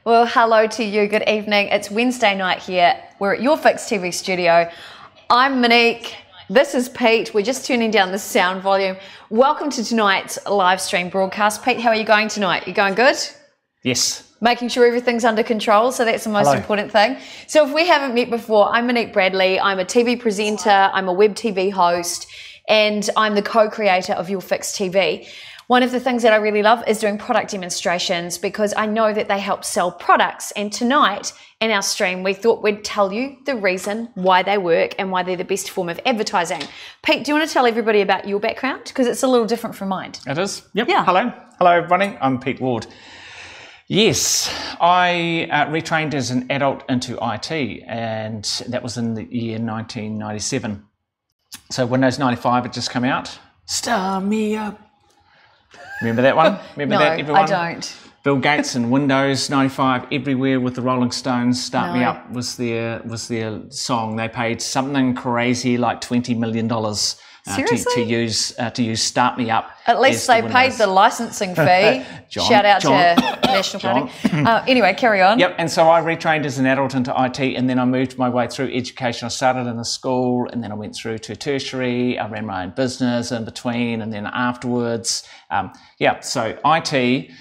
Well, hello to you. Good evening. It's Wednesday night here. We're at YourFixTV studio. I'm Monique. This is Pete. We're just turning down the sound volume. Welcome to tonight's live stream broadcast. Pete, how are you going tonight? You going good? Yes. Making sure everything's under control, so that's the most important thing. So if we haven't met before, I'm Monique Bradley. I'm a TV presenter, I'm a web TV host, and I'm the co-creator of YourFixTV. One of the things that I really love is doing product demonstrations because I know that they help sell products. And tonight in our stream, we thought we'd tell you the reason why they work and why they're the best form of advertising. Pete, do you want to tell everybody about your background? Because it's a little different from mine. It is? Yep. Yeah. Hello. Hello, everybody. I'm Pete Ward. Yes, I retrained as an adult into IT, and that was in the year 1997. So Windows 95 had just come out. Start me up. Remember that one? Remember that, everyone? No, I don't. Bill Gates and Windows 95 everywhere with the Rolling Stones. Start Me Up was their song. They paid something crazy like $20 million to use Start Me Up. At least they paid the licensing fee. Shout out to National Party. Anyway, carry on. Yep, and so I retrained as an adult into IT, and then I moved my way through education. I started in a school, and then I went through to tertiary. I ran my own business in between, and then afterwards. So IT,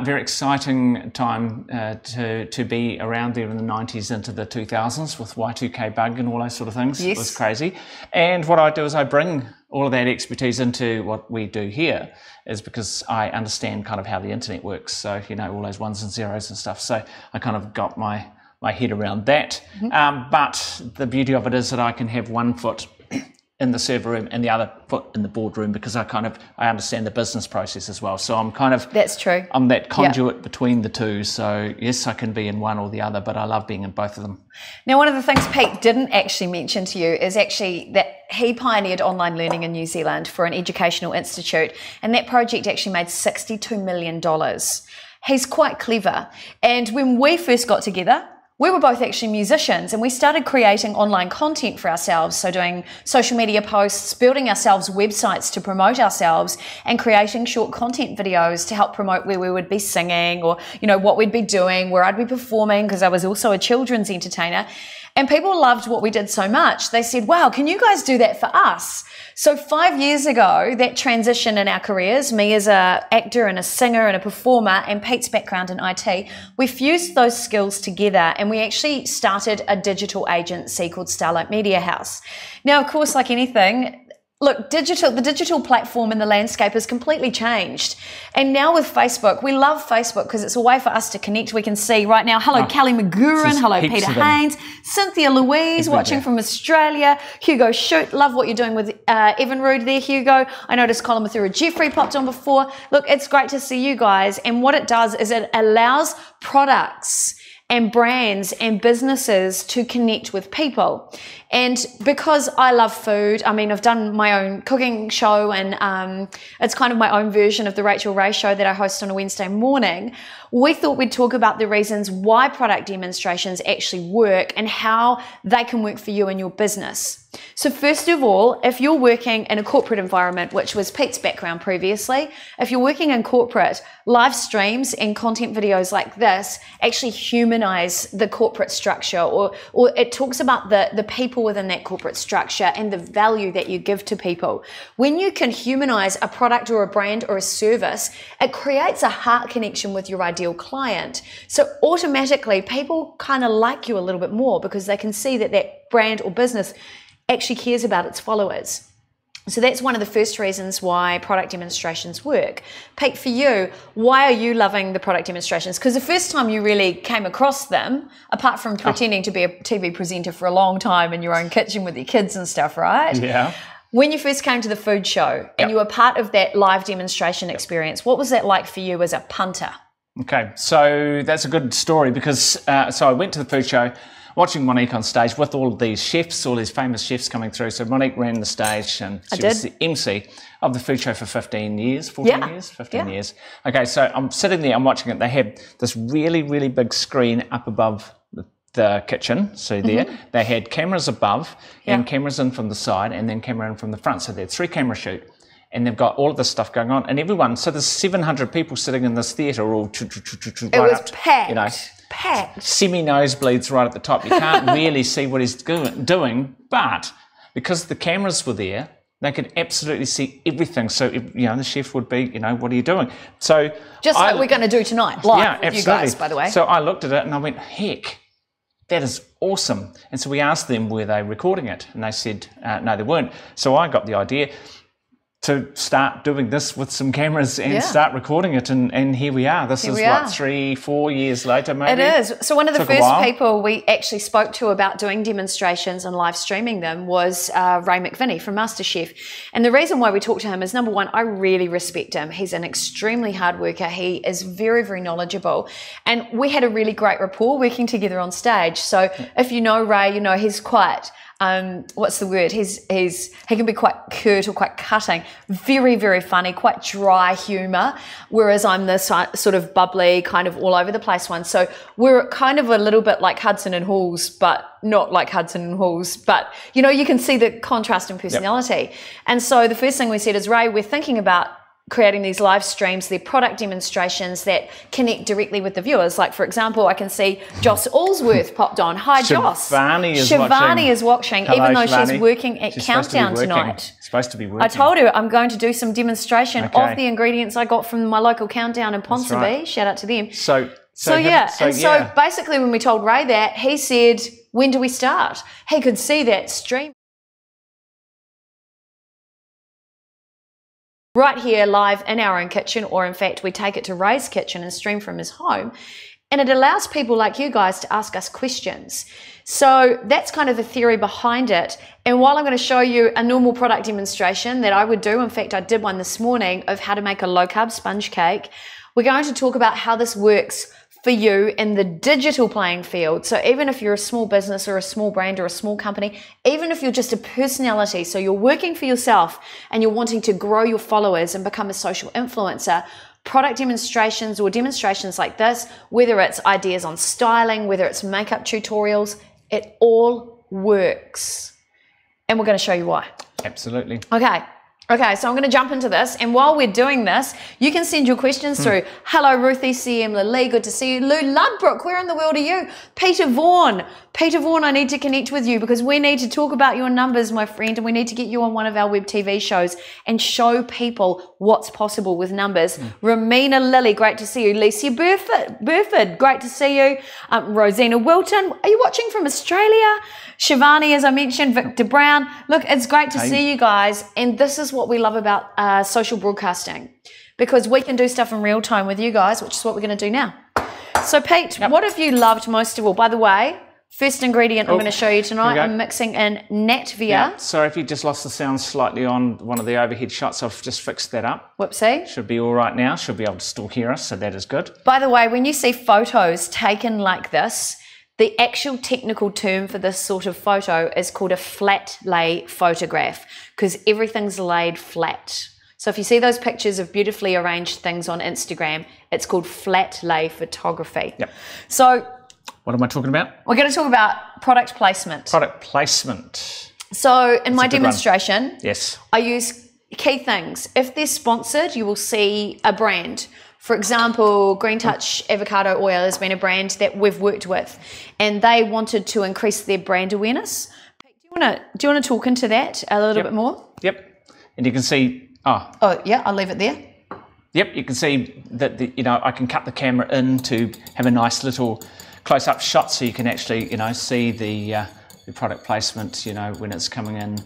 very exciting time to be around there in the 90s into the 2000s with Y2K bug and all those sort of things. Yes. It was crazy. And what I do is I bring all of that expertise into what we do here, is because I understand kind of how the internet works. So, you know, all those ones and zeros and stuff. So I kind of got my head around that. But the beauty of it is that I can have one foot in the server room and the other foot in the boardroom, because I understand the business process as well. So I'm kind of... That's true. I'm that conduit between the two. So yes, I can be in one or the other, but I love being in both of them. Now, one of the things Pete didn't actually mention to you is actually that he pioneered online learning in New Zealand for an educational institute, and that project actually made $62 million. He's quite clever. And when we first got together, we were both actually musicians, and we started creating online content for ourselves. So doing social media posts, building ourselves websites to promote ourselves, and creating short content videos to help promote where we would be singing, or, you know, what we'd be doing, where I'd be performing, because I was also a children's entertainer. And people loved what we did so much. They said, wow, can you guys do that for us? So 5 years ago, that transition in our careers, me as an actor and a singer and a performer, and Pete's background in IT, we fused those skills together, and we actually started a digital agency called Starlight Media House. Now, of course, like anything, look, the digital platform and the landscape has completely changed. And now with Facebook, we love Facebook because it's a way for us to connect. We can see right now, hello, Kelly McGurin, hello, Peter Haynes, Cynthia Louise watching from Australia, Hugo Shoot, love what you're doing with Evan Rood there, Hugo. I noticed Colin Mathura Jeffrey popped on before. Look, it's great to see you guys. And what it does is it allows products and brands and businesses to connect with people. And because I love food, I mean, I've done my own cooking show, and it's kind of my own version of the Rachel Ray show that I host on a Wednesday morning. We thought we'd talk about the reasons why product demonstrations actually work and how they can work for you and your business. So first of all, if you're working in a corporate environment, which was Pete's background previously, if you're working in corporate, live streams and content videos like this actually humanize the corporate structure, or it talks about the people within that corporate structure and the value that you give to people. When you can humanize a product or a brand or a service, it creates a heart connection with your ideal client. So automatically people kind of like you a little bit more because they can see that that brand or business actually cares about its followers. So that's one of the first reasons why product demonstrations work. Pete, for you, why are you loving the product demonstrations? Because the first time you really came across them, apart from pretending to be a TV presenter for a long time in your own kitchen with your kids and stuff, right? Yeah. When you first came to the food show and you were part of that live demonstration experience, what was that like for you as a punter? Okay, so that's a good story because so I went to the food show, watching Monique on stage with all of these chefs, all these famous chefs coming through. So Monique ran the stage, and she was the MC of the food show for 15 years, 14 years, 15 years. Okay, so I'm sitting there, I'm watching it. They had this really, really big screen up above the kitchen. So there, they had cameras above and cameras in from the side and then camera in from the front. So they had 3 camera shoot. and they've got all of this stuff going on, and everyone. So there's 700 people sitting in this theatre, all it was packed. You know, packed. Semi nosebleeds right at the top. You can't really see what he's doing, but because the cameras were there, they could absolutely see everything. So, you know, the chef would be, you know, what are you doing? So just like we're going to do tonight, live with you guys, by the way. So I looked at it and I went, heck, that is awesome. And so we asked them, were they recording it? And they said, no, they weren't. So I got the idea to start doing this with some cameras and start recording it, and here we are. This is what, 3-4 years later, maybe? It is. So one of the first people we actually spoke to about doing demonstrations and live streaming them was Ray McVinney from MasterChef. And the reason why we talked to him is, number one, I really respect him. He's an extremely hard worker. He is very, very knowledgeable. And we had a really great rapport working together on stage. So if you know Ray, you know he's quite... what's the word? He can be quite curt or quite cutting. Very, very funny, quite dry humour. Whereas I'm this sort of bubbly, kind of all over the place one. So we're kind of a little bit like Hudson and Halls, but not like Hudson and Halls. But, you know, you can see the contrast in personality. And so the first thing we said is, Ray, we're thinking about creating these live streams, they're product demonstrations that connect directly with the viewers. Like, for example, I can see Joss Allsworth popped on. Hi, Joss. Shivani is watching. Hello, even though Shivani. she's working at Countdown tonight. Supposed to be working. I told her I'm going to do some demonstration of the ingredients I got from my local Countdown in Ponsonby. Right. Shout out to them. So basically when we told Ray that, he said, when do we start? He could see that stream right here live in our own kitchen, or in fact we take it to Ray's kitchen and stream from his home, and it allows people like you guys to ask us questions. So that's kind of the theory behind it. And while I'm going to show you a normal product demonstration that I would do, in fact I did one this morning of how to make a low carb sponge cake, we're going to talk about how this works for you in the digital playing field. So even if you're a small business or a small brand or a small company, even if you're just a personality, so you're working for yourself and you're wanting to grow your followers and become a social influencer, product demonstrations or demonstrations like this, whether it's ideas on styling, whether it's makeup tutorials, it all works. And we're going to show you why. Absolutely. Okay, so I'm going to jump into this, and while we're doing this, you can send your questions through. Hello, Ruthie, CM Lily, good to see you. Lou Ludbrook, where in the world are you? Peter Vaughan, I need to connect with you because we need to talk about your numbers, my friend, and we need to get you on one of our web TV shows and show people what's possible with numbers. Romina Lilly, great to see you. Lisa Burford, great to see you. Rosina Wilton, are you watching from Australia? Shivani, as I mentioned, Victor Brown. Look, it's great to see you guys, and this is what we love about social broadcasting, because we can do stuff in real time with you guys, which is what we're going to do now. So, Pete, what have you loved most of all? By the way, first ingredient I'm going to show you tonight, I'm mixing in Natvia. Yeah, sorry if you just lost the sound slightly on one of the overhead shots. I've just fixed that up. Whoopsie. Should be all right now. Should be able to still hear us, so that is good. By the way, when you see photos taken like this, the actual technical term for this sort of photo is called a flat lay photograph, because everything's laid flat. So if you see those pictures of beautifully arranged things on Instagram, it's called flat lay photography. Yep. So what am I talking about? We're going to talk about product placement. Product placement. So in my demonstration, yes, I use key things. If they're sponsored, you will see a brand. For example, Green Touch Avocado Oil has been a brand that we've worked with, and they wanted to increase their brand awareness. Do you want to talk into that a little bit more? Yep. And you can see. Oh yeah, I'll leave it there. Yep. You can see that I can cut the camera in to have a nice little close-up shot, so you can actually see the product placement. When it's coming in.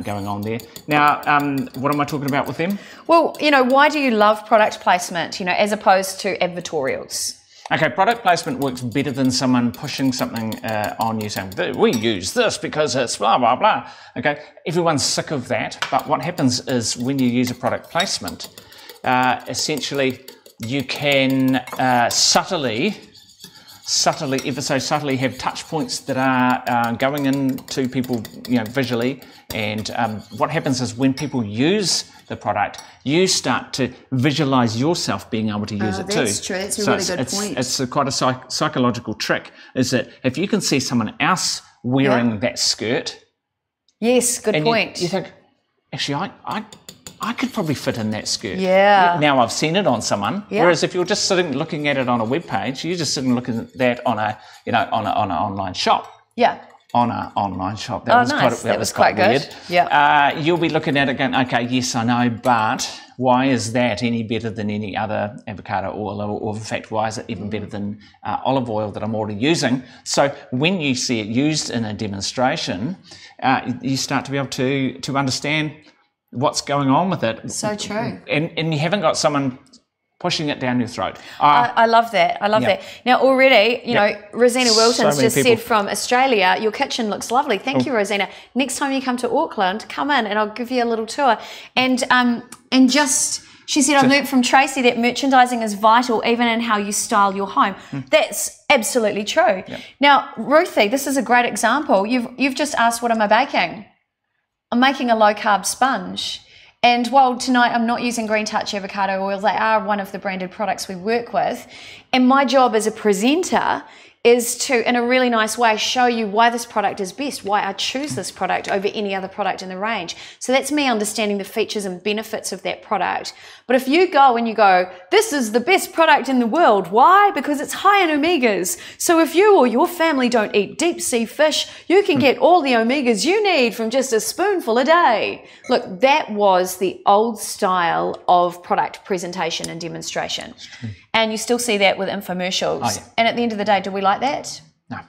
Going on there. Now, what am I talking about with them? Well, why do you love product placement, as opposed to advertorials? Okay, product placement works better than someone pushing something on you saying, we use this because it's blah, blah, blah. Okay, everyone's sick of that, but what happens is when you use a product placement, essentially you can ever so subtly have touch points that are going into people, visually. And what happens is when people use the product, you start to visualize yourself being able to use it too. That's true. It's a really good point. It's quite a psychological trick, is that if you can see someone else wearing that skirt. Yes, good point. You think, actually, I could probably fit in that skirt. Yeah. Now I've seen it on someone. Yeah. Whereas if you're just sitting looking at it on a web page, you're just sitting looking at that on a, on an online shop. Yeah. On an online shop. That was nice. That was quite good. Weird. Yeah. You'll be looking at it going, okay, yes, I know, but why is that any better than any other avocado oil? Or in fact, why is it even better than olive oil that I'm already using? So when you see it used in a demonstration, you start to be able to understand what's going on with it. So true. And you haven't got someone pushing it down your throat. I love that. I love that. Now, already, you know, Rosina Wilton's just said from Australia, your kitchen looks lovely. Thank you, Rosina. Next time you come to Auckland, come in and I'll give you a little tour. And just, she said, I've learnt from Tracy that merchandising is vital even in how you style your home. That's absolutely true. Yep. Now, Ruthie, this is a great example. You've just asked, what am I baking? I'm making a low-carb sponge. And while tonight I'm not using Green Touch avocado oils, they are one of the branded products we work with. And my job as a presenter is to, in a really nice way, show you why this product is best, why I choose this product over any other product in the range. So that's me understanding the features and benefits of that product. But if you go and you go, this is the best product in the world, why? Because it's high in omegas. So if you or your family don't eat deep sea fish, you can get all the omegas you need from just a spoonful a day. Look, that was the old style of product presentation and demonstration. And you still see that with infomercials. Oh, yeah. And at the end of the day, do we like that? No.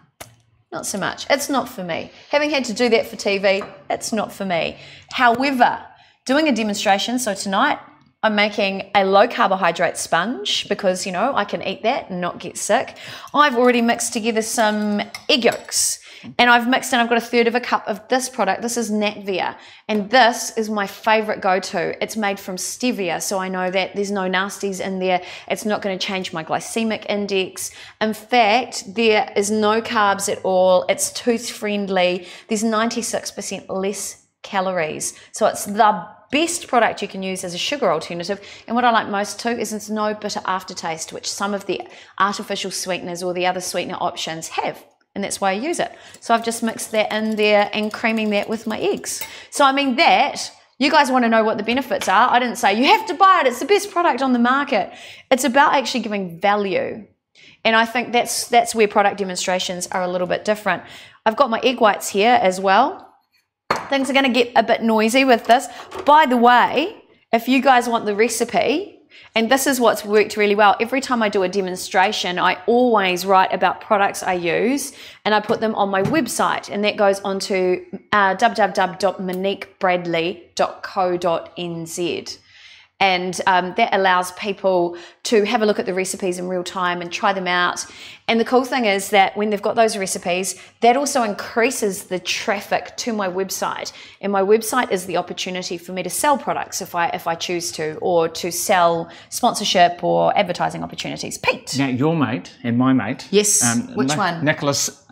Not so much. It's not for me. Having had to do that for TV, it's not for me. However, doing a demonstration, so tonight I'm making a low carbohydrate sponge because, you know, I can eat that and not get sick. I've already mixed together some egg yolks. And I've mixed in, I've got 1/3 of a cup of this product. This is Natvia. And this is my favorite go-to. It's made from stevia, so I know that there's no nasties in there. It's not going to change my glycemic index. In fact, there is no carbs at all. It's tooth-friendly. There's 96% less calories. So it's the best product you can use as a sugar alternative. And what I like most too is it's no bitter aftertaste, which some of the artificial sweeteners or the other sweetener options have. And that's why I use it. So I've just mixed that in there and creaming that with my eggs. So I mean that, you guys want to know what the benefits are. I didn't say you have to buy it, it's the best product on the market. It's about actually giving value. And I think that's where product demonstrations are a little bit different. I've got my egg whites here as well. Things are going to get a bit noisy with this. By the way, if you guys want the recipe, and this is what's worked really well. Every time I do a demonstration, I always write about products I use and I put them on my website, and that goes onto www.moniquebradley.co.nz. And that allows people to have a look at the recipes in real time and try them out. And the cool thing is that when they've got those recipes, that also increases the traffic to my website. And my website is the opportunity for me to sell products if I choose to, or to sell sponsorship or advertising opportunities. Pete. Now, your mate and my mate. Yes. Which one? Nicholas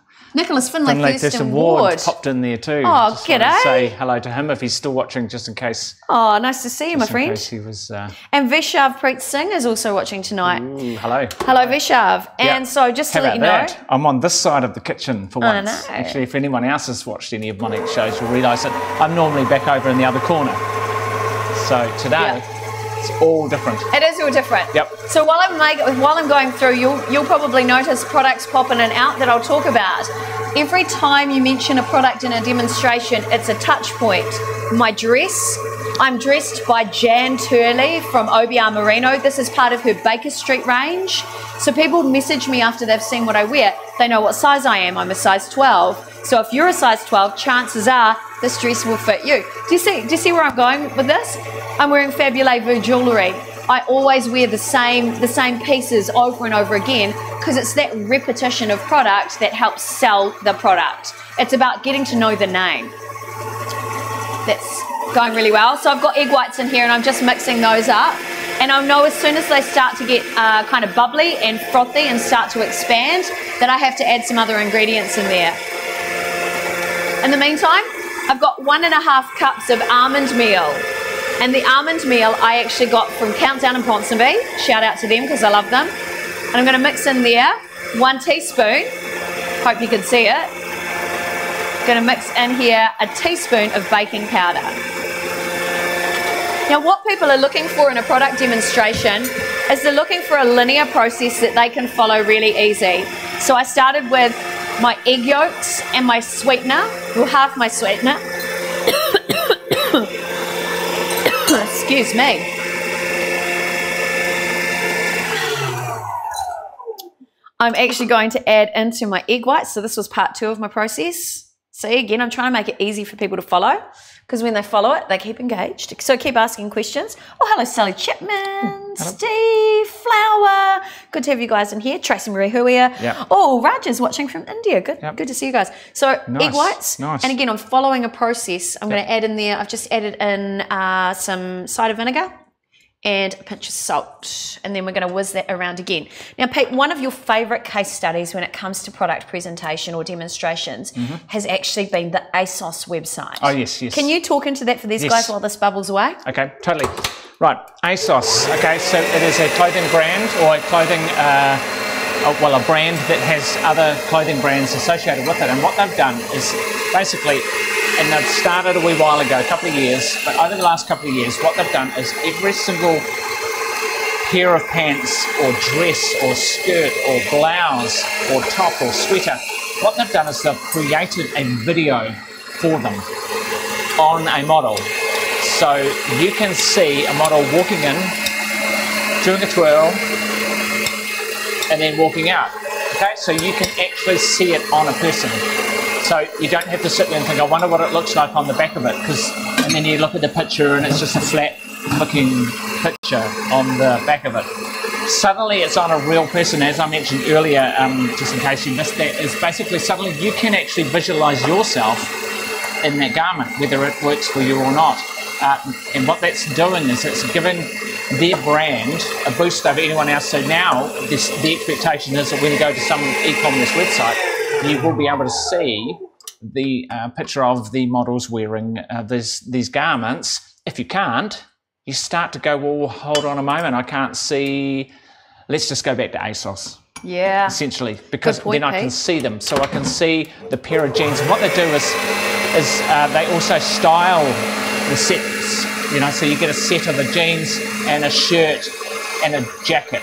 Finlay Thurston Ward popped in there too. Oh, just g'day. Say hello to him if he's still watching, just in case. Oh, nice to see you, my friend. In case he was. And Vishav Preet Singh is also watching tonight. Ooh, hello. Hello, Vishav. And so just to let you know, I'm on this side of the kitchen for once. I know. Actually, if anyone else has watched any of Monique's shows, you'll realise that I'm normally back over in the other corner. So today. Yeah. It's all different. It is all different. Yep. So while I'm going through, you'll probably notice products pop in and out that I'll talk about. Every time you mention a product in a demonstration, it's a touch point. My dress, I'm dressed by Jan Turley from OBR Merino. This is part of her Baker Street range. So people message me after they've seen what I wear. They know what size I am. I'm a size 12. So if you're a size 12, chances are this dress will fit you. Do you see where I'm going with this? I'm wearing Fabuleux Vu jewellery. I always wear the same pieces over and over again because it's that repetition of product that helps sell the product. It's about getting to know the name. That's going really well. So I've got egg whites in here and I'm just mixing those up. And I'll know as soon as they start to get kind of bubbly and frothy and start to expand that I have to add some other ingredients in there. In the meantime, I've got 1.5 cups of almond meal. And the almond meal I actually got from Countdown in Ponsonby. Shout out to them because I love them. And I'm going to mix in there 1 teaspoon. Hope you can see it. Going to mix in here a teaspoon of baking powder. Now, what people are looking for in a product demonstration is they're looking for a linear process that they can follow really easy. So I started with my egg yolks and my sweetener, well, half my sweetener. Excuse me. I'm actually going to add into my egg whites. So this was part 2 of my process. See, again, I'm trying to make it easy for people to follow, because when they follow it, they keep engaged. So keep asking questions. Oh, hello, Sally Chipman, hello. Steve, Flower. Good to have you guys in here. Tracy Marie Huia. Yep. Oh, Raj is watching from India. Good, good to see you guys. So nice. Egg whites. Nice. And again, I'm following a process. I'm going to add in there, I've just added in some cider vinegar and a pinch of salt, and then we're going to whiz that around again. Now, Pete, one of your favourite case studies when it comes to product presentation or demonstrations has actually been the ASOS website. Oh, yes, yes. Can you talk into that for these guys while this bubbles away? Okay, totally. Right, ASOS. Okay, so it is a clothing brand, or a clothing, well, a brand that has other clothing brands associated with it. And what they've done is basically, and they've started a wee while ago, a couple of years, but over the last couple of years, what they've done is every single pair of pants or dress or skirt or blouse or top or sweater, what they've done is they've created a video for them on a model. So you can see a model walking in, doing a twirl, and then walking out. Okay, so you can actually see it on a person. So you don't have to sit there and think, I wonder what it looks like on the back of it, and then you look at the picture and it's just a flat looking picture on the back of it. Suddenly it's on a real person, as I mentioned earlier, just in case you missed that, is basically suddenly you can actually visualize yourself in that garment, whether it works for you or not. And what that's doing is it's giving their brand a boost over anyone else. So now the expectation is that when you go to some e-commerce website, you will be able to see the picture of the models wearing these garments. If you can't, you start to go, well, hold on a moment, I can't see. Let's just go back to ASOS. Yeah. Essentially, because then I can see them. So I can see the pair of jeans. And what they do is they also style the sets, you know, so you get a set of the jeans and a shirt and a jacket,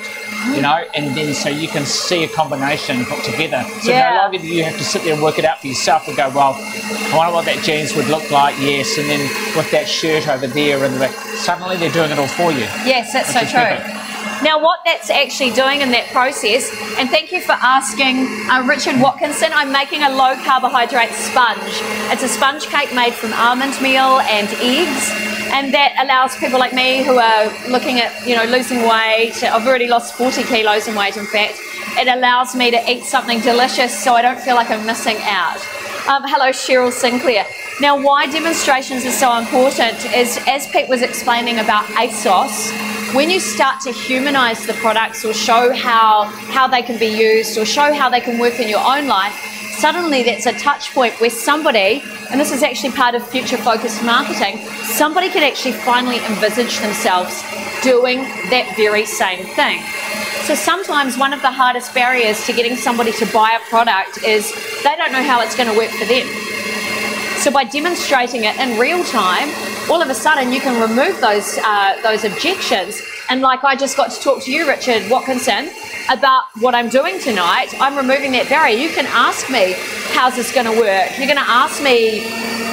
you know, and then so you can see a combination put together. So no longer do you have to sit there and work it out for yourself and go, well, I wonder what that jeans would look like, yes, and then with that shirt over there and suddenly they're doing it all for you. Yes, that's so true. Now, what that's actually doing in that process, and thank you for asking Richard Watkinson, I'm making a low carbohydrate sponge. It's a sponge cake made from almond meal and eggs, and that allows people like me who are looking at, you know, losing weight. I've already lost 40 kilos in weight, in fact. It allows me to eat something delicious so I don't feel like I'm missing out. Hello, Cheryl Sinclair. Now, why demonstrations are so important is, as Pete was explaining about ASOS, when you start to humanize the products or show how they can be used or show how they can work in your own life, suddenly that's a touch point where somebody, and this is actually part of future focused marketing, somebody can actually finally envisage themselves doing that very same thing. So sometimes one of the hardest barriers to getting somebody to buy a product is they don't know how it's going to work for them. So by demonstrating it in real time, all of a sudden you can remove those objections. And like I just got to talk to you, Richard Watkinson, about what I'm doing tonight, I'm removing that barrier. You can ask me, how's this going to work? You're going to ask me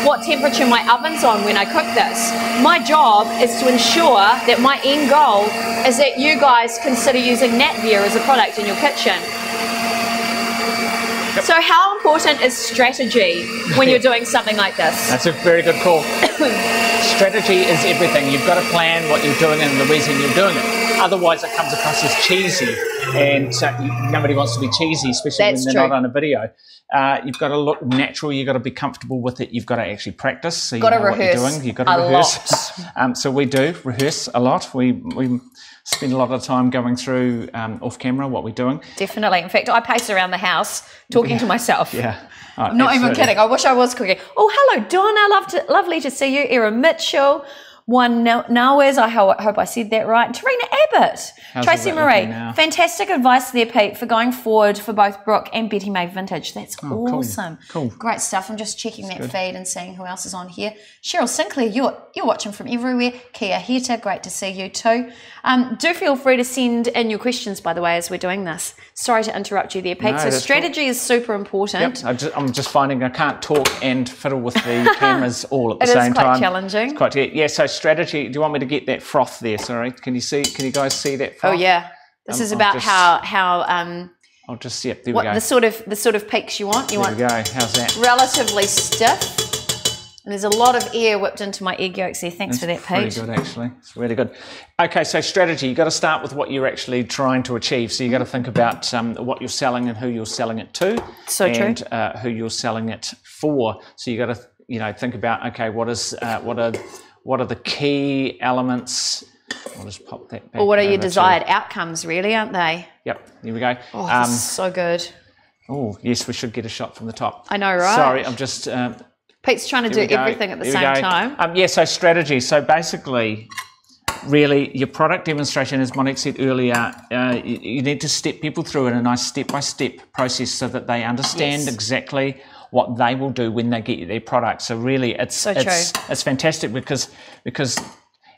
what temperature my oven's on when I cook this. My job is to ensure that my end goal is that you guys consider using Natvier as a product in your kitchen. Yep. So how important is strategy when you're doing something like this? That's a very good call. Strategy is everything. You've got to plan what you're doing and the reason you're doing it. Otherwise it comes across as cheesy, and nobody wants to be cheesy, especially when they're not on a video. You've got to look natural. You've got to be comfortable with it. You've got to actually practice. So you know what you're doing. You've got to rehearse. So we do rehearse a lot. We spend a lot of time going through off camera what we're doing. Definitely. In fact, I pace around the house talking to myself. Yeah. I'm not even kidding. I wish I was cooking. Oh, hello, Donna. Lovely to see you. Erin Mitchell. Juan Nawes, I hope I said that right, and Tarina Abbott. How's Tracy all that looking Marie, now? fantastic advice there, Pete, for going forward for both Brooke and Betty May Vintage. That's awesome. Cool. Great stuff. I'm just checking that feed and seeing who else is on here. Cheryl Sinclair, you're watching from everywhere. Kia Heta, great to see you too. Do feel free to send in your questions, by the way, as we're doing this. Sorry to interrupt you there, Pete. No, so strategy is super important. Yep. I'm just finding I can't talk and fiddle with the cameras all at the same time. It is quite challenging. It's quite, yeah, so strategy, do you want me to get that froth there? Sorry, can you guys see that froth? Oh yeah. This is about how I'll just, yep, there we go. the sort of peaks you want. There we go, how's that? Relatively stiff. And there's a lot of air whipped into my egg yolks there. Thanks for that, Pete. Pretty good, actually. It's really good. Okay, so strategy. You've got to start with what you're actually trying to achieve. So you've got to think about what you're selling and who you're selling it to. So true. And who you're selling it for. So you've got to, think about, okay, what are the key elements? I'll just pop that back. Or what are your desired outcomes, really, aren't they? Yep, here we go. Oh, this is so good. Oh, yes, we should get a shot from the top. I know, right? Sorry, I'm just... Pete's trying to do everything at the same time. Yeah, so strategy. So basically, really, your product demonstration, as Monique said earlier, you need to step people through in a nice step-by-step process so that they understand exactly what they will do when they get their product. So really, it's fantastic because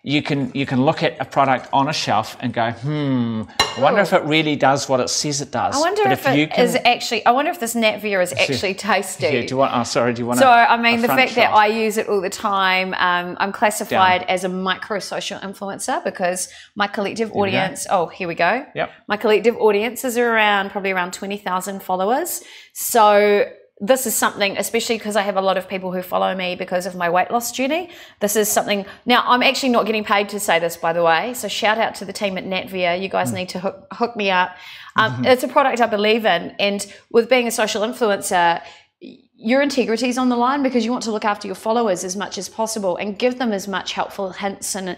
you can look at a product on a shelf and go, I wonder if it really does what it says it does. I wonder I wonder if this Natvia is actually tasty. Yeah, do you want? So I mean, the fact that I use it all the time, I'm classified as a micro social influencer because my collective audience. Oh, here we go. Yep. My collective audience is probably around 20,000 followers. So this is something, especially because I have a lot of people who follow me because of my weight loss journey. This is something, now I'm actually not getting paid to say this, by the way. So shout out to the team at Natvia. You guys need to hook me up. It's a product I believe in. And with being a social influencer, your integrity is on the line because you want to look after your followers as much as possible and give them as much helpful hints and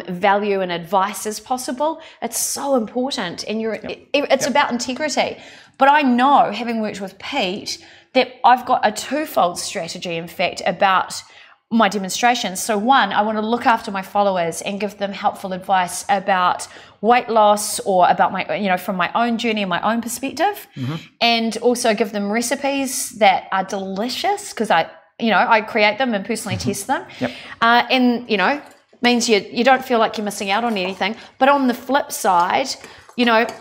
value and advice as possible. It's so important. And it's about integrity. But I know, having worked with Pete, that I've got a twofold strategy, in fact, about my demonstrations. So one, I want to look after my followers and give them helpful advice about weight loss or about my, from my own journey and my own perspective, and also give them recipes that are delicious because I create them and personally test them. And, means you don't feel like you're missing out on anything. But on the flip side,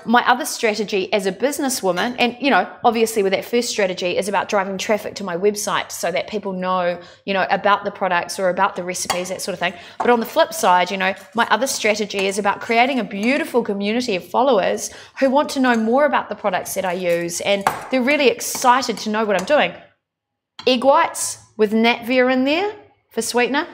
my other strategy as a businesswoman, and, obviously with that first strategy is about driving traffic to my website so that people know, about the products or about the recipes, that sort of thing. But on the flip side, my other strategy is about creating a beautiful community of followers who want to know more about the products that I use. And they're really excited to know what I'm doing. Egg whites with Natvia in there for sweetener,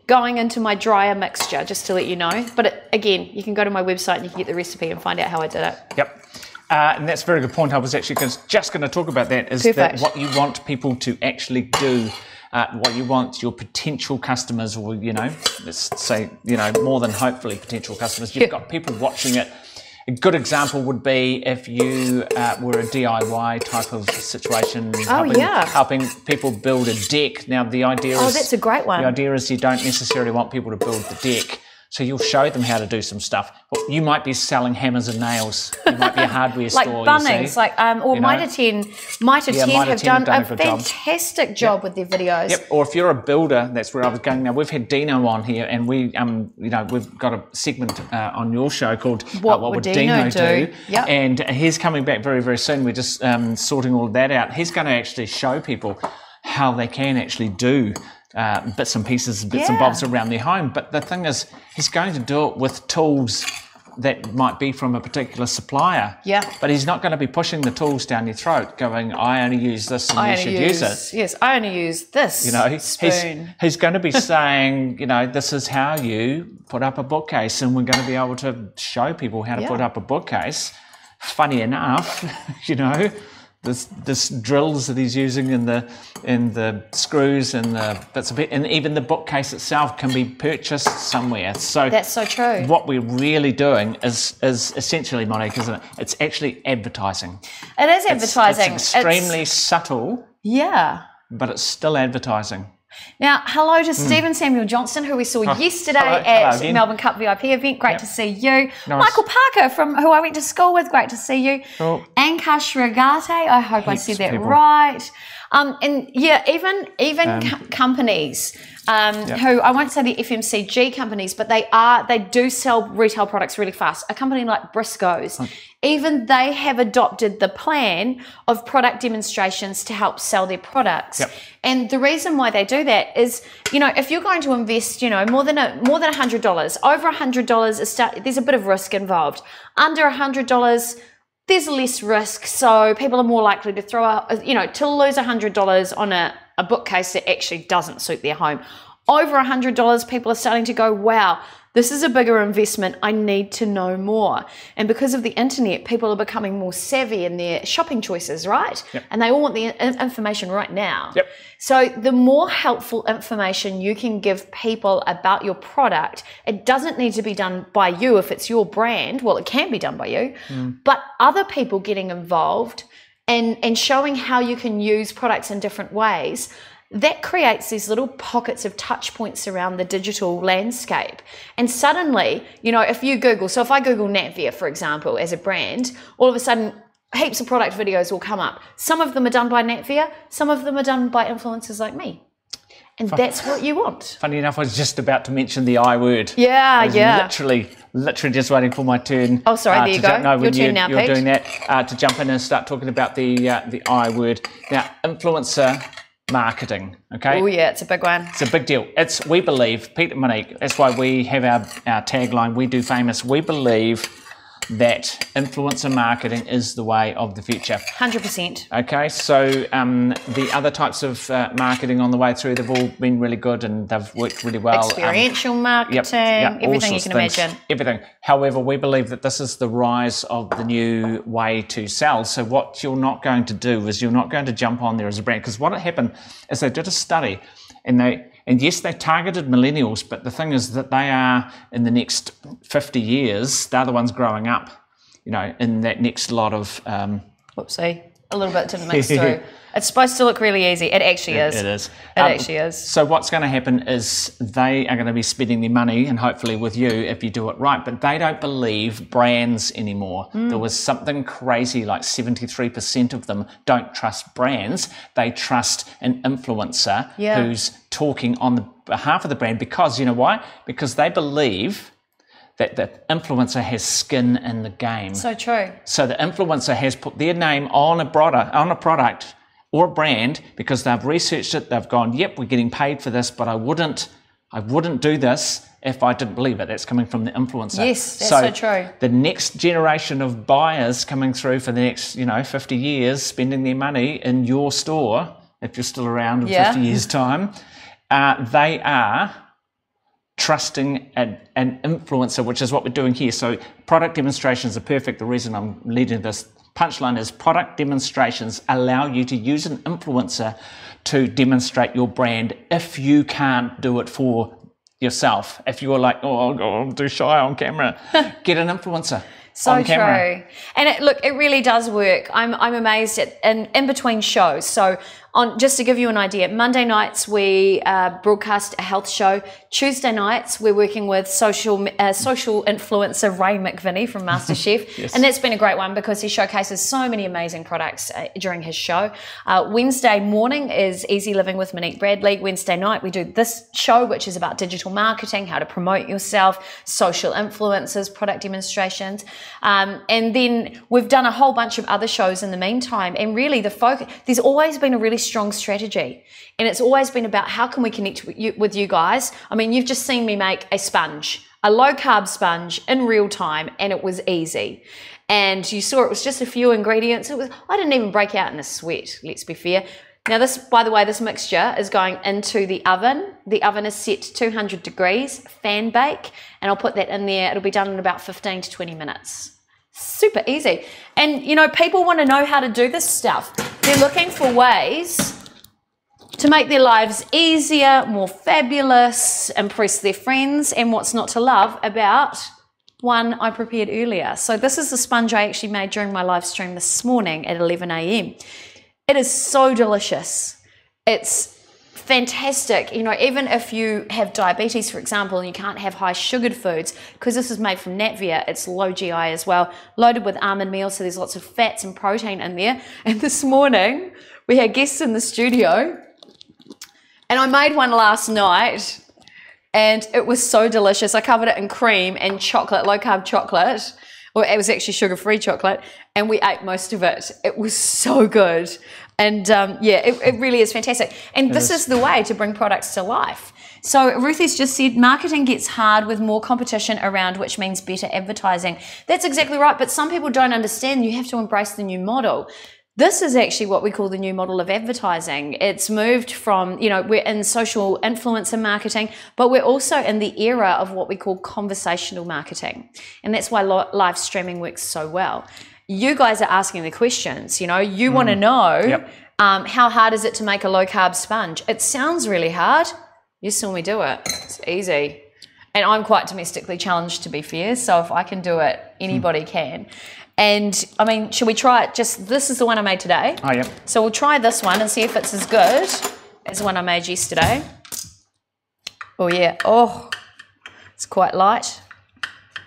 going into my dryer mixture, just to let you know. But again, you can go to my website and you can get the recipe and find out how I did it. Yep. And that's a very good point. I was actually just going to talk about that, is that what you want people to actually do, what you want your potential customers, or, let's say, more than hopefully potential customers, you've got people watching it. A good example would be if you were a DIY type of situation, helping people build a deck. Now, the idea is... that's a great one. The idea is you don't necessarily want people to build the deck. So you'll show them how to do some stuff. Well, you might be selling hammers and nails. You might be a hardware like store. Bunnings, or Mitre 10 have done a fantastic job with their videos. Yep. Or if you're a builder, that's where I was going. Now we've had Dino on here, and we've got a segment on your show called "What Would Dino Do?" Yep. And he's coming back very, very soon. We're just sorting all of that out. He's going to actually show people how they can actually do bits and pieces, bits and bobs around their home. But the thing is, he's going to do it with tools that might be from a particular supplier. Yeah. But he's not going to be pushing the tools down your throat going, I only use this and you should use it. Yes, I only use this spoon. He's going to be saying, this is how you put up a bookcase, and we're going to be able to show people how to put up a bookcase. Funny enough, this drills that he's using in the screws and the bits of it, and even the bookcase itself can be purchased somewhere. So that's so true. What we're really doing is essentially, Monique, isn't it? It's actually advertising. It is advertising. It's extremely subtle. Yeah. But it's still advertising. Now, hello to Stephen Samuel Johnston, who we saw yesterday at Melbourne Cup VIP event. Great to see you. Nice. Michael Parker, who I went to school with. Great to see you. Cool. Ankash Ragate, I hope I said that right. And yeah, even companies who, I won't say the FMCG companies, but they do sell retail products really fast. A company like Briscoe's, even they have adopted the plan of product demonstrations to help sell their products. Yep. And the reason why they do that is, if you're going to invest, more than $100, over $100 there's a bit of risk involved. Under $100, there's less risk, so people are more likely to to lose $100 on a bookcase that actually doesn't suit their home. Over $100, people are starting to go, wow, this is a bigger investment. I need to know more. And because of the internet, people are becoming more savvy in their shopping choices, right? Yep. And they all want the information right now. Yep. So the more helpful information you can give people about your product, it doesn't need to be done by you if it's your brand. Well, it can be done by you, but other people getting involved and showing how you can use products in different ways, that creates these little pockets of touch points around the digital landscape. And suddenly, if you Google, so if I Google Natvia, for example, as a brand, all of a sudden, heaps of product videos will come up. Some of them are done by Natvia, some of them are done by influencers like me. And that's what you want. Funny enough, I was just about to mention the I word. Yeah, literally just waiting for my turn. Oh, sorry, there you go. Your turn now, Pete. You're doing that, to jump in and start talking about the I word. Now, influencer marketing, okay? Oh yeah, it's a big one. It's a big deal. We believe, Pete and Monique, that's why we have our tagline, we do famous. We believe that influencer marketing is the way of the future. 100%. Okay, so the other types of marketing on the way through, they've all been really good and they've worked really well. Experiential marketing, everything you can imagine. Everything. However, we believe that this is the rise of the new way to sell. So what you're not going to do is you're not going to jump on there as a brand, because what happened is they did a study and yes, they targeted millennials, but the thing is that they are, in the next 50 years, they're the ones growing up, in that next lot of... Whoopsie, a little bit didn't mix through. It's supposed to look really easy. It actually is. It is. It actually is. So what's going to happen is they are going to be spending their money, and hopefully with you, if you do it right, but they don't believe brands anymore. There was something crazy, like 73% of them don't trust brands. They trust an influencer who's talking on the behalf of the brand, because, you know why? Because they believe that the influencer has skin in the game. So true. So the influencer has put their name on a product or a brand because they've researched it. They've gone, yep, we're getting paid for this, but I wouldn't do this if I didn't believe it. That's coming from the influencer. Yes, that's so true. The next generation of buyers coming through for the next, 50 years, spending their money in your store, if you're still around in 50 years' time, they are trusting an influencer, which is what we're doing here. So product demonstrations are perfect. The reason I'm leading this punchline is product demonstrations allow you to use an influencer to demonstrate your brand if you can't do it for yourself. If you're like, oh, I'm too shy on camera, get an influencer. So true. And it really does work. I'm amazed at in between shows. So just to give you an idea, Monday nights we broadcast a health show. Tuesday nights we're working with social influencer Ray McVinney from MasterChef. Yes. And that's been a great one because he showcases so many amazing products during his show. Wednesday morning is Easy Living with Monique Bradley. Wednesday night we do this show, which is about digital marketing, how to promote yourself, social influencers, product demonstrations. And then we've done a whole bunch of other shows in the meantime. And really the focus, there's always been a really strong strategy. And it's always been about how can we connect with you guys. I mean, you've just seen me make a sponge, a low carb sponge in real time, and it was easy. And you saw it was just a few ingredients. I didn't even break out in a sweat, let's be fair. Now this, by the way, this mixture is going into the oven. The oven is set to 200 degrees, fan bake, and I'll put that in there. It'll be done in about 15 to 20 minutes. Super easy. And people want to know how to do this stuff. They're looking for ways to make their lives easier, more fabulous, impress their friends, and what's not to love about one I prepared earlier. So this is the sponge I actually made during my live stream this morning at 11 a.m. It is so delicious. It's fantastic. You know, even if you have diabetes, for example, and you can't have high sugared foods, because this is made from Natvia, it's low GI as well, loaded with almond meal, so there's lots of fats and protein in there. And this morning, we had guests in the studio, and I made one last night, and it was so delicious. I covered it in cream and chocolate, low-carb chocolate, or it was actually sugar-free chocolate, and we ate most of it. It was so good. And yeah, it really is fantastic. And this is the way to bring products to life. So Ruthie's just said, marketing gets hard with more competition around, which means better advertising. That's exactly right, but some people don't understand you have to embrace the new model. This is actually what we call the new model of advertising. It's moved from, you know, we're in social influencer marketing, but we're also in the era of what we call conversational marketing. And that's why live streaming works so well. You guys are asking the questions, you know, you want to know how hard is it to make a low carb sponge? It sounds really hard. You saw me do it. It's easy. And I'm quite domestically challenged, to be fair. So if I can do it, anybody can. And I mean, should we try it? This is the one I made today. Oh, yeah. So we'll try this one and see if it's as good as the one I made yesterday. Oh, yeah. Oh, it's quite light.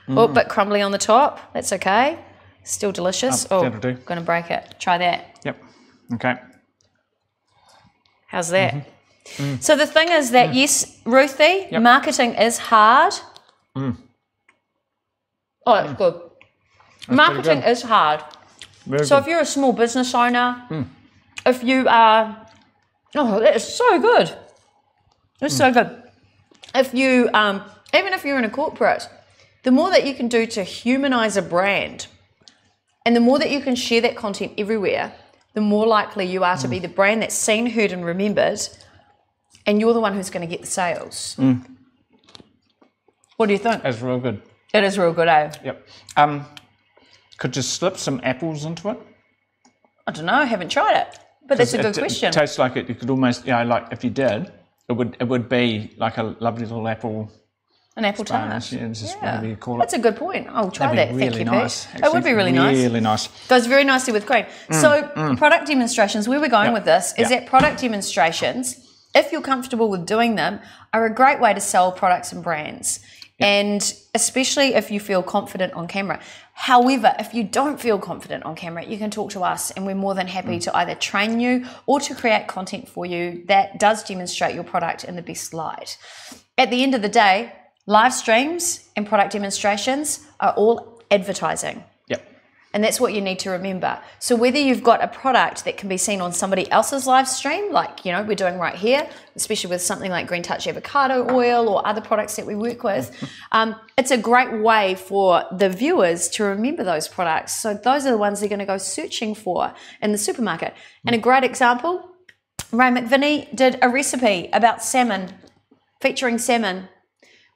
Oh, a bit crumbly on the top. That's okay. Still delicious. Oh, that'll do. Going to break it. Try that. Yep. Okay. How's that? So the thing is that, yes, Ruthie, marketing is hard. Oh, that's good. Marketing is hard. So if you're a small business owner, if you are, oh, that is so good. It's so good. If you, even if you're in a corporate, the more that you can do to humanize a brand, and the more that you can share that content everywhere, the more likely you are to be the brand that's seen, heard, and remembered, and you're the one who's going to get the sales. What do you think? That's real good. It is real good, eh? Yep. Could you slip some apples into it? I don't know. I haven't tried it, but that's a good question. It tastes like it. You could almost, you know, like if you did, it would be like a lovely little apple. An apple tart. Yeah, just whatever you call it. That's a good point. I'll try that. Really Thank you, nice. Pete. It would be really nice. Really nice. Goes very nicely with cream. So product demonstrations, where we're going with this is that product demonstrations, if you're comfortable with doing them, are a great way to sell products and brands. And especially if you feel confident on camera. However, if you don't feel confident on camera, you can talk to us and we're more than happy to either train you or to create content for you that does demonstrate your product in the best light. At the end of the day, live streams and product demonstrations are all advertising. And that's what you need to remember. So whether you've got a product that can be seen on somebody else's live stream, like, you know, we're doing right here, especially with something like Green Touch avocado oil or other products that we work with, it's a great way for the viewers to remember those products. So those are the ones they're going to go searching for in the supermarket. And a great example, Ray McVinney did a recipe about salmon, featuring salmon,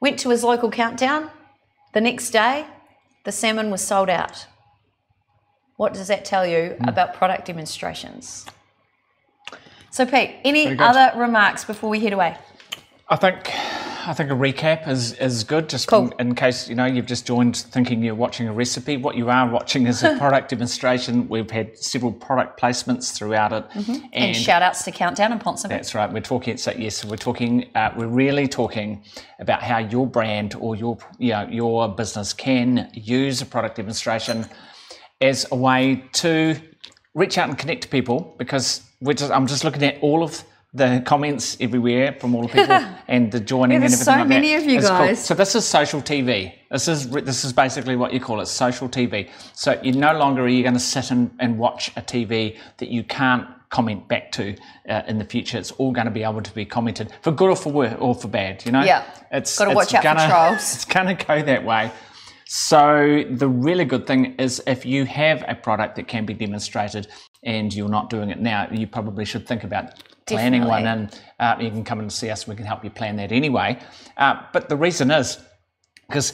went to his local countdown. The next day, the salmon was sold out. What does that tell you about product demonstrations? So Pete, any other remarks before we head away? I think a recap is good, just in case, you know, you've just joined thinking you're watching a recipe. What you are watching is a product demonstration. We've had several product placements throughout it. And shout outs to Countdown and Ponsonby. That's right. We're talking, so yes, we're really talking about how your brand or your business can use a product demonstration as a way to reach out and connect to people, because I'm just looking at all of the comments everywhere from all the people and the joining and everything so like that. many of you guys. Cool. So this is social TV. This is basically what you call it, social TV. So you no longer are you going to sit and watch a TV that you can't comment back to in the future. It's all going to be able to be commented for good or for bad. You know. Yeah. Got to watch out for trolls. It's going to go that way. So the really good thing is if you have a product that can be demonstrated and you're not doing it now, you probably should think about planning one in. You can come and see us. We can help you plan that anyway. But the reason is because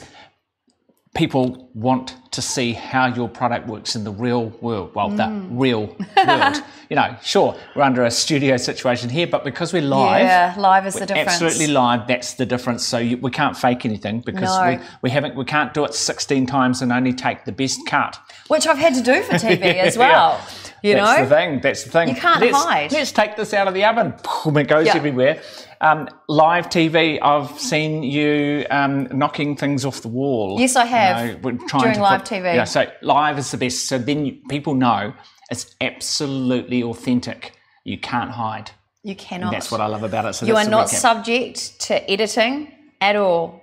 people want to see how your product works in the real world. Well, the real world. You know, sure, we're under a studio situation here, but because we're live, live is the difference. Absolutely live. That's the difference. So we can't fake anything because we can't do it 16 times and only take the best cut. Which I've had to do for TV as well. You know? That's the thing. That's the thing. You can't hide. Let's take this out of the oven. Boom, it goes everywhere. Live TV, I've seen you knocking things off the wall. Yes, I have. We're trying during to live TV. Yeah, so live is the best. So then people know it's absolutely authentic. You can't hide. You cannot. And that's what I love about it. So you that's are the not recap. subject to editing at all.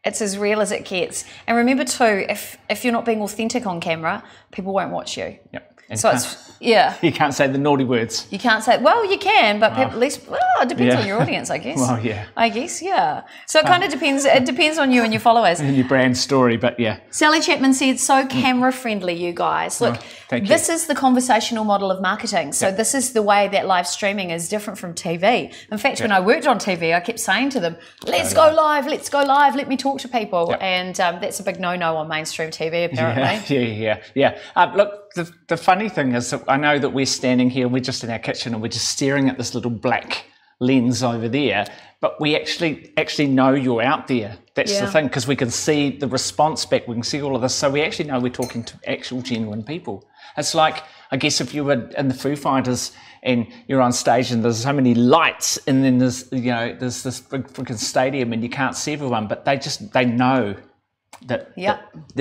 It's as real as it gets. And remember too, if you're not being authentic on camera, people won't watch you. Yep. And So it's, yeah. you can't say the naughty words. You can't say, well, you can, but at least, it depends on your audience, I guess. Well, yeah. I guess, yeah. So it kind of depends. It depends on you and your followers. And your brand story, but yeah. Sally Chapman said, so camera friendly, you guys. Look, this is the conversational model of marketing. So this is the way that live streaming is different from TV. In fact, when I worked on TV, I kept saying to them, let's go live, let me talk to people. And that's a big no-no on mainstream TV, apparently. Yeah. Look, the funny thing is that I know that we're standing here, we're just in our kitchen and we're just staring at this little black lens over there, but we actually know you're out there. That's the thing, because we can see the response back, we can see all of this, so we actually know we're talking to actual genuine people. It's like, I guess if you were in the Foo Fighters and you're on stage and there's so many lights and then there's this big freaking stadium and you can't see everyone, but they know that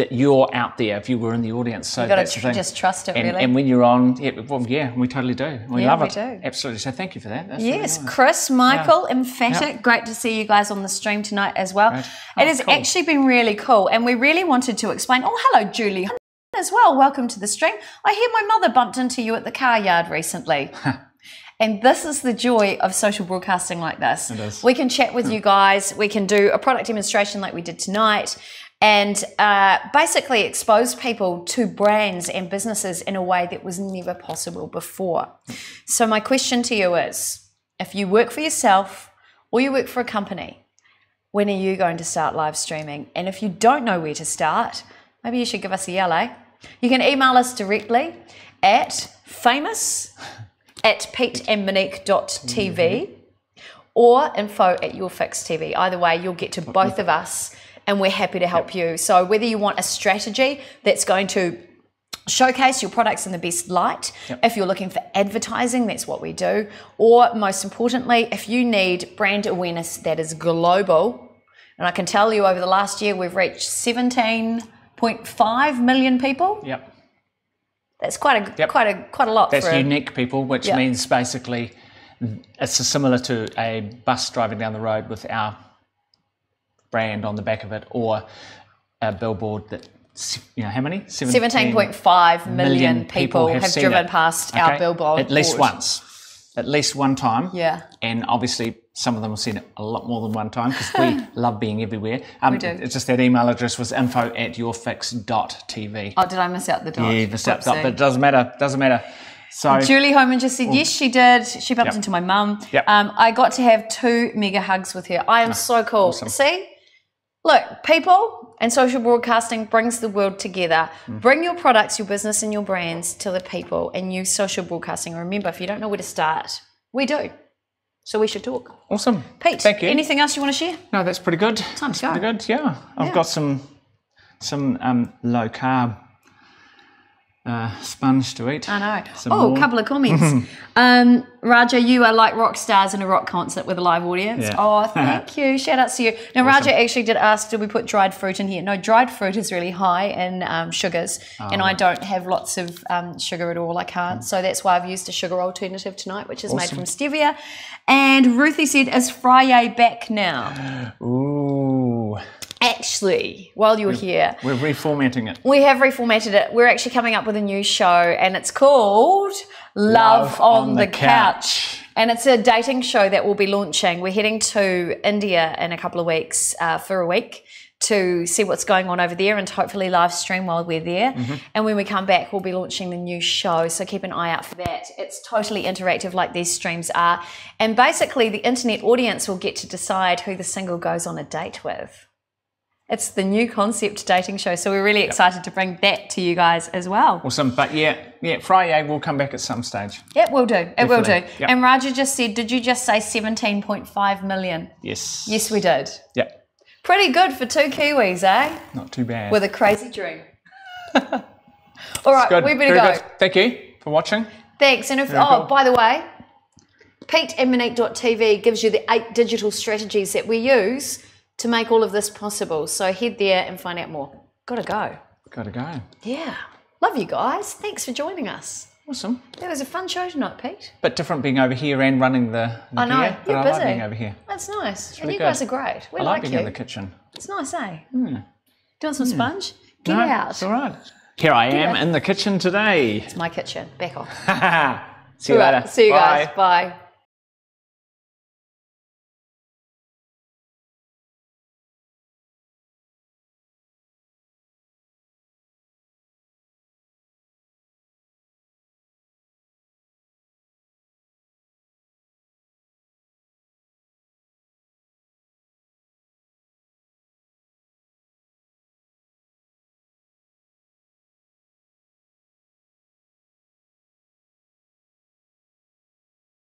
you're out there if you were in the audience. So you've got to just trust it, really. And when you're on, we totally do. We love it. We do. Absolutely. So thank you for that. That's yes, really nice. Chris, Michael, Emphatic. Great to see you guys on the stream tonight as well. Right. It has actually been really cool, and we really wanted to explain. Oh, hello, Julie, as well. Welcome to the stream. I hear my mother bumped into you at the car yard recently. And this is the joy of social broadcasting like this. It is. We can chat with you guys. We can do a product demonstration like we did tonight. And basically expose people to brands and businesses in a way that was never possible before. So my question to you is, if you work for yourself or you work for a company, when are you going to start live streaming? And if you don't know where to start, maybe you should give us a yell, eh? You can email us directly at famous@peteandmonique.tv or info@YourFixTV. Either way, you'll get to both of us, and we're happy to help you. So whether you want a strategy that's going to showcase your products in the best light, if you're looking for advertising, that's what we do, or most importantly, if you need brand awareness that is global, and I can tell you over the last year we've reached 17.5 million people. Yep. That's quite a lot. That's unique people, which means basically it's similar to a bus driving down the road with our brand on the back of it, or a billboard that, how many? 17.5 million people have driven past our billboard. At least once. At least one time. Yeah. And obviously some of them have seen it a lot more than one time because we love being everywhere. We do. It's just that email address was info@yourfix.tv. Oh, did I miss out the dot? Yeah, you missed out the dot, but it doesn't matter. So Julie Homan just said, yes, she did. She bumped into my mum. I got to have 2 mega hugs with her. I am so cool. Awesome. See? Look, people and social broadcasting brings the world together. Bring your products, your business and your brands to the people and use social broadcasting. Remember, if you don't know where to start, we do. So we should talk. Awesome. Pete, thank you. Anything else you want to share? No, that's pretty good. Time to go. Pretty good, yeah. I've got some low carb sponge to eat. I know. A couple of comments. Raja, you are like rock stars in a rock concert with a live audience. Yeah. Oh, thank you. Shout outs to you. Now, Raja actually did ask, did we put dried fruit in here? No, dried fruit is really high in sugars, and I don't have lots of sugar at all. I can't. So that's why I've used a sugar alternative tonight, which is made from stevia. And Ruthie said, is Friday back now? Ooh. Actually, while you're here, we're reformatting it. We have reformatted it. We're actually coming up with a new show, and it's called Love on the Couch. And it's a dating show that we'll be launching. We're heading to India in a couple of weeks for a week to see what's going on over there and hopefully live stream while we're there. And when we come back, we'll be launching the new show. So keep an eye out for that. It's totally interactive like these streams are. And basically the internet audience will get to decide who the single goes on a date with. It's the new concept dating show. So we're really excited to bring that to you guys as well. Awesome. But yeah, Friday will come back at some stage. It will do. It will do. Yep. And Raja just said, did you just say 17.5 million? Yes. Yes, we did. Yep. Pretty good for 2 Kiwis, eh? Not too bad. With a crazy dream. All right, we better go. Good. Thank you. for watching. Thanks. And if, by the way, PeteandMonique.tv gives you the 8 digital strategies that we use to make all of this possible. So head there and find out more. Gotta go. Gotta go. Yeah. Love you guys. Thanks for joining us. Awesome. That was a fun show tonight, Pete. Bit different being over here and running the I know. gear, but You're I busy. like being over here. That's nice. It's And really you good. guys are great. We I like being you. in the kitchen. It's nice, eh? Do you want some sponge? Get No, out. It's all right. Here I am in the kitchen today. It's my kitchen. Back off. See you later. See you Bye. guys. Bye.